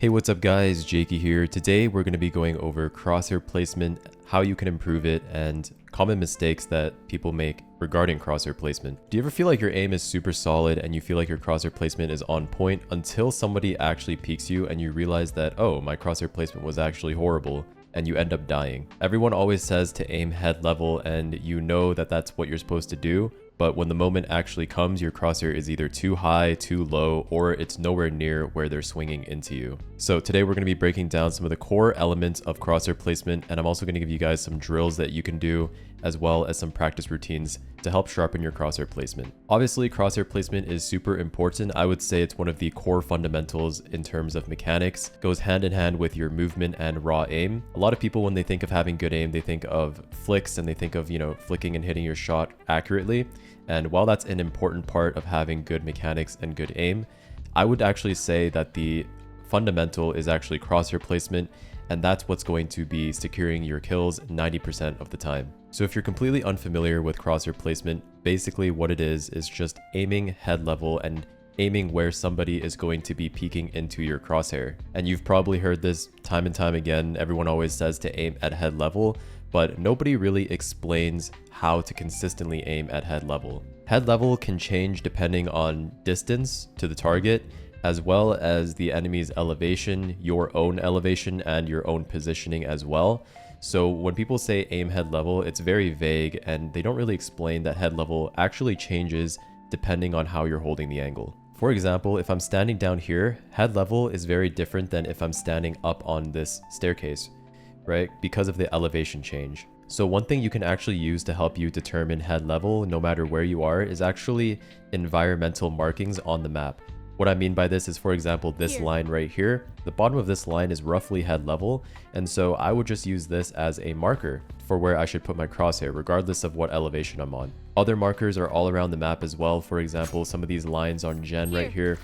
Hey, what's up guys, Jaeky here. Today we're going to be going over crosshair placement, how you can improve it, and common mistakes that people make regarding crosshair placement. Do you ever feel like your aim is super solid and you feel like your crosshair placement is on point until somebody actually peeks you and you realize that, oh, my crosshair placement was actually horrible, and you end up dying? Everyone always says to aim head level, and you know that that's what you're supposed to do. But when the moment actually comes, your crosshair is either too high, too low, or it's nowhere near where they're swinging into you. So today we're going to be breaking down some of the core elements of crosshair placement, and I'm also going to give you guys some drills that you can do, as well as some practice routines to help sharpen your crosshair placement. Obviously, crosshair placement is super important. I would say it's one of the core fundamentals in terms of mechanics. It goes hand in hand with your movement and raw aim. A lot of people, when they think of having good aim, they think of flicks and they think of, flicking and hitting your shot accurately. And while that's an important part of having good mechanics and good aim, I would actually say that the fundamental is actually crosshair placement, and that's what's going to be securing your kills 90% of the time. So if you're completely unfamiliar with crosshair placement, basically what it is just aiming head level and aiming where somebody is going to be peeking into your crosshair. And you've probably heard this time and time again. Everyone always says to aim at head level, but nobody really explains how to consistently aim at head level. Head level can change depending on distance to the target, as well as the enemy's elevation, your own elevation, and your own positioning as well. So when people say aim head level, it's very vague, and they don't really explain that head level actually changes depending on how you're holding the angle. For example, if I'm standing down here, head level is very different than if I'm standing up on this staircase, right? Because of the elevation change. So one thing you can actually use to help you determine head level, no matter where you are, is actually environmental markings on the map. What I mean by this is, for example, this line right here, the bottom of this line is roughly head level. And so I would just use this as a marker for where I should put my crosshair, regardless of what elevation I'm on. Other markers are all around the map as well. For example, some of these lines on Gen right here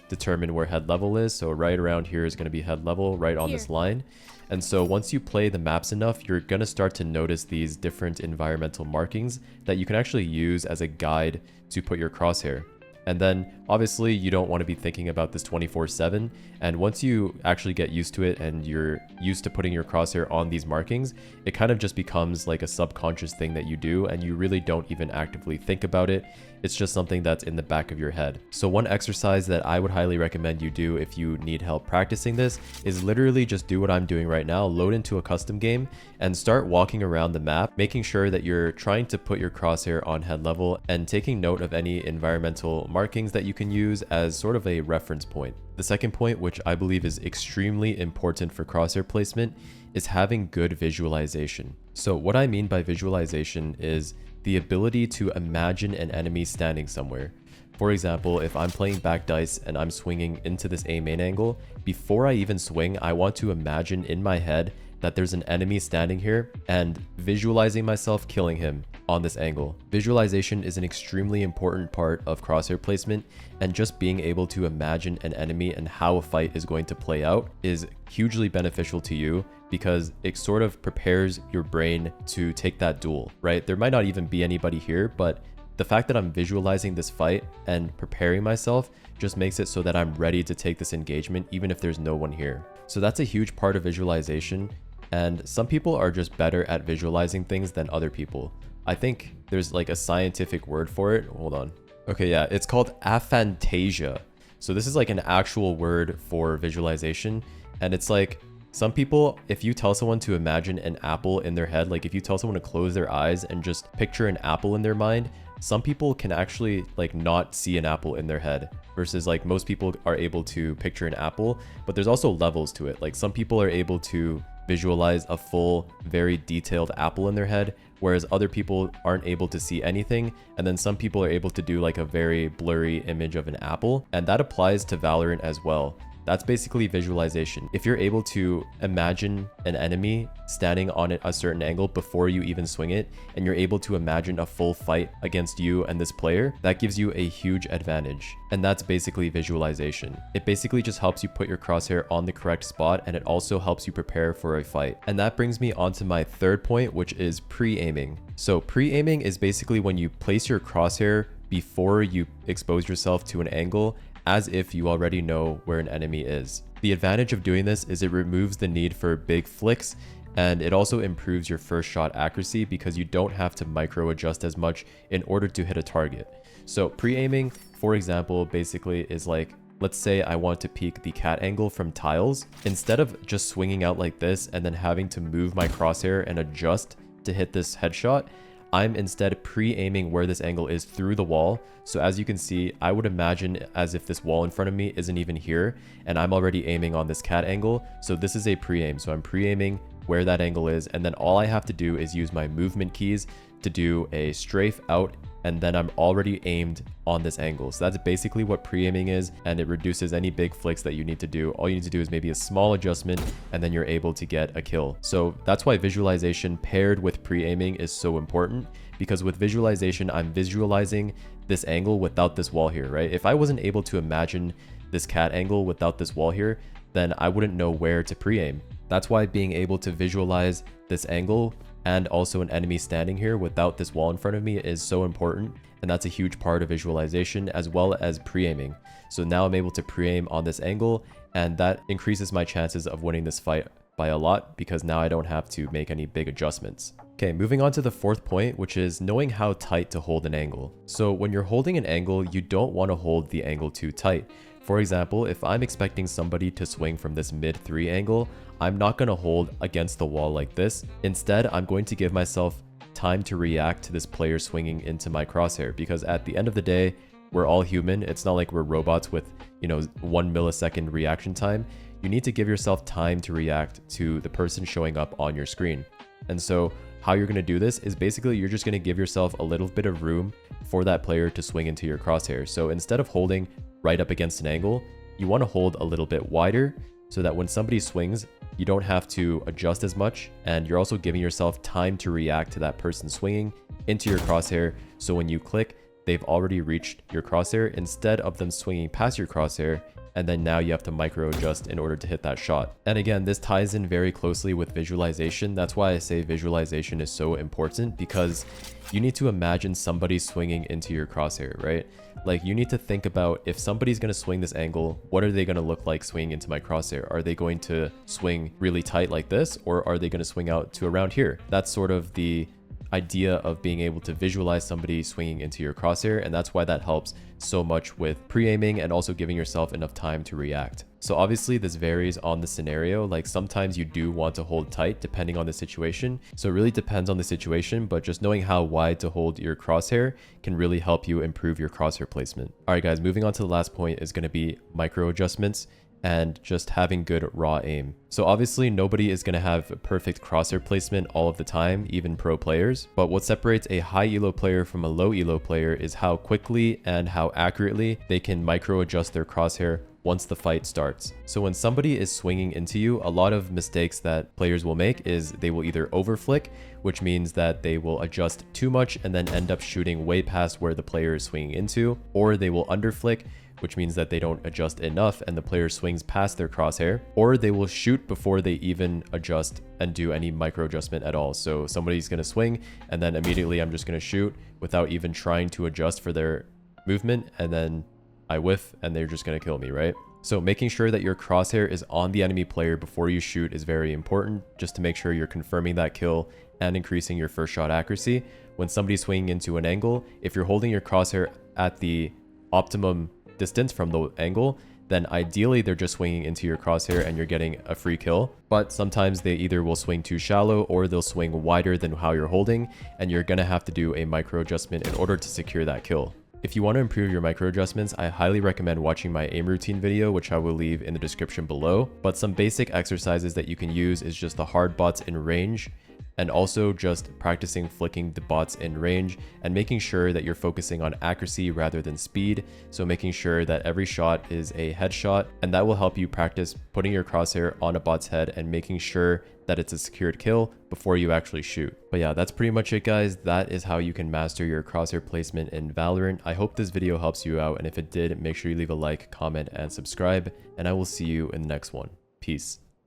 determine where head level is. So right around here is going to be head level, right on this line. And so once you play the maps enough, you're going to start to notice these different environmental markings that you can actually use as a guide to put your crosshair. And then obviously you don't want to be thinking about this 24/7. And once you actually get used to it and you're used to putting your crosshair on these markings, it kind of just becomes like a subconscious thing that you do, and you really don't even actively think about it. It's just something that's in the back of your head. So one exercise that I would highly recommend you do if you need help practicing this is literally just do what I'm doing right now, load into a custom game and start walking around the map, making sure that you're trying to put your crosshair on head level and taking note of any environmental markings that you can use as sort of a reference point. The second point, which I believe is extremely important for crosshair placement, is having good visualization. So what I mean by visualization is the ability to imagine an enemy standing somewhere. For example, if I'm playing back dice and I'm swinging into this A main angle, before I even swing, I want to imagine in my head that there's an enemy standing here and visualizing myself killing him on this angle. Visualization is an extremely important part of crosshair placement, and just being able to imagine an enemy and how a fight is going to play out is hugely beneficial to you, because it sort of prepares your brain to take that duel, right? There might not even be anybody here, but the fact that I'm visualizing this fight and preparing myself just makes it so that I'm ready to take this engagement even if there's no one here. So that's a huge part of visualization, and some people are just better at visualizing things than other people. I think there's like a scientific word for it. Hold on. Okay, yeah, it's called aphantasia. So this is like an actual word for visualization, and it's like, some people, if you tell someone to imagine an apple in their head, like if you tell someone to close their eyes and just picture an apple in their mind, some people can actually like not see an apple in their head, versus like most people are able to picture an apple. But there's also levels to it. Like some people are able to visualize a full, very detailed apple in their head, whereas other people aren't able to see anything. And then some people are able to do like a very blurry image of an apple, and that applies to Valorant as well. That's basically visualization. If you're able to imagine an enemy standing on a certain angle before you even swing it, and you're able to imagine a full fight against you and this player, that gives you a huge advantage. And that's basically visualization. It basically just helps you put your crosshair on the correct spot, and it also helps you prepare for a fight. And that brings me on to my third point, which is pre-aiming. So pre-aiming is basically when you place your crosshair before you expose yourself to an angle as if you already know where an enemy is. The advantage of doing this is it removes the need for big flicks, and it also improves your first shot accuracy because you don't have to micro adjust as much in order to hit a target. So pre-aiming, for example, basically is like, let's say I want to peek the cat angle from tiles. Instead of just swinging out like this and then having to move my crosshair and adjust to hit this headshot, I'm instead pre-aiming where this angle is through the wall. So as you can see, I would imagine as if this wall in front of me isn't even here, and I'm already aiming on this cat angle. So this is a pre-aim. So I'm pre-aiming where that angle is, and then all I have to do is use my movement keys to do a strafe out, and then I'm already aimed on this angle. So that's basically what pre-aiming is, and it reduces any big flicks that you need to do. All you need to do is maybe a small adjustment, and then you're able to get a kill. So that's why visualization paired with pre-aiming is so important, because with visualization, I'm visualizing this angle without this wall here, right? If I wasn't able to imagine this cat angle without this wall here, then I wouldn't know where to pre-aim. That's why being able to visualize this angle and also an enemy standing here without this wall in front of me is so important, and that's a huge part of visualization as well as pre-aiming. So now I'm able to pre-aim on this angle, and that increases my chances of winning this fight by a lot because now I don't have to make any big adjustments. Okay, moving on to the fourth point, which is knowing how tight to hold an angle. So when you're holding an angle, you don't want to hold the angle too tight. For example, if I'm expecting somebody to swing from this mid 3 angle, I'm not going to hold against the wall like this. Instead, I'm going to give myself time to react to this player swinging into my crosshair, because at the end of the day, we're all human. It's not like we're robots with, 1 millisecond reaction time. You need to give yourself time to react to the person showing up on your screen. And so how you're going to do this is basically you're just going to give yourself a little bit of room for that player to swing into your crosshair. So instead of holding right up against an angle, you want to hold a little bit wider so that when somebody swings, you don't have to adjust as much, and you're also giving yourself time to react to that person swinging into your crosshair. So when you click, they've already reached your crosshair instead of them swinging past your crosshair, and then now you have to micro adjust in order to hit that shot. And again, this ties in very closely with visualization. That's why I say visualization is so important, because you need to imagine somebody swinging into your crosshair, right? Like, you need to think about, if somebody's going to swing this angle, what are they going to look like swinging into my crosshair? Are they going to swing really tight like this, or are they going to swing out to around here? That's sort of the idea of being able to visualize somebody swinging into your crosshair, and that's why that helps so much with pre-aiming and also giving yourself enough time to react. So obviously this varies on the scenario. Like, sometimes you do want to hold tight depending on the situation. So it really depends on the situation, but just knowing how wide to hold your crosshair can really help you improve your crosshair placement. All right, guys, moving on to the last point is going to be micro adjustments and just having good raw aim. So obviously nobody is going to have perfect crosshair placement all of the time, even pro players. But what separates a high elo player from a low elo player is how quickly and how accurately they can micro adjust their crosshair once the fight starts. So when somebody is swinging into you, a lot of mistakes that players will make is they will either overflick, which means that they will adjust too much and then end up shooting way past where the player is swinging into, or they will underflick, which means that they don't adjust enough and the player swings past their crosshair, or they will shoot before they even adjust and do any micro adjustment at all. So somebody's going to swing and then immediately I'm just going to shoot without even trying to adjust for their movement, and then I whiff and they're just going to kill me, right? So making sure that your crosshair is on the enemy player before you shoot is very important, just to make sure you're confirming that kill and increasing your first shot accuracy. When somebody's swinging into an angle, if you're holding your crosshair at the optimum distance from the angle, then ideally they're just swinging into your crosshair and you're getting a free kill. But sometimes they either will swing too shallow or they'll swing wider than how you're holding, and you're gonna have to do a micro adjustment in order to secure that kill. If you want to improve your micro adjustments, I highly recommend watching my aim routine video, which I will leave in the description below. But some basic exercises that you can use is just the hard bots in range, and also just practicing flicking the bots in range and making sure that you're focusing on accuracy rather than speed. So making sure that every shot is a headshot, and that will help you practice putting your crosshair on a bot's head and making sure that it's a secured kill before you actually shoot. But yeah, that's pretty much it, guys. That is how you can master your crosshair placement in Valorant. I hope this video helps you out, and if it did, make sure you leave a like, comment, and subscribe, and I will see you in the next one. Peace.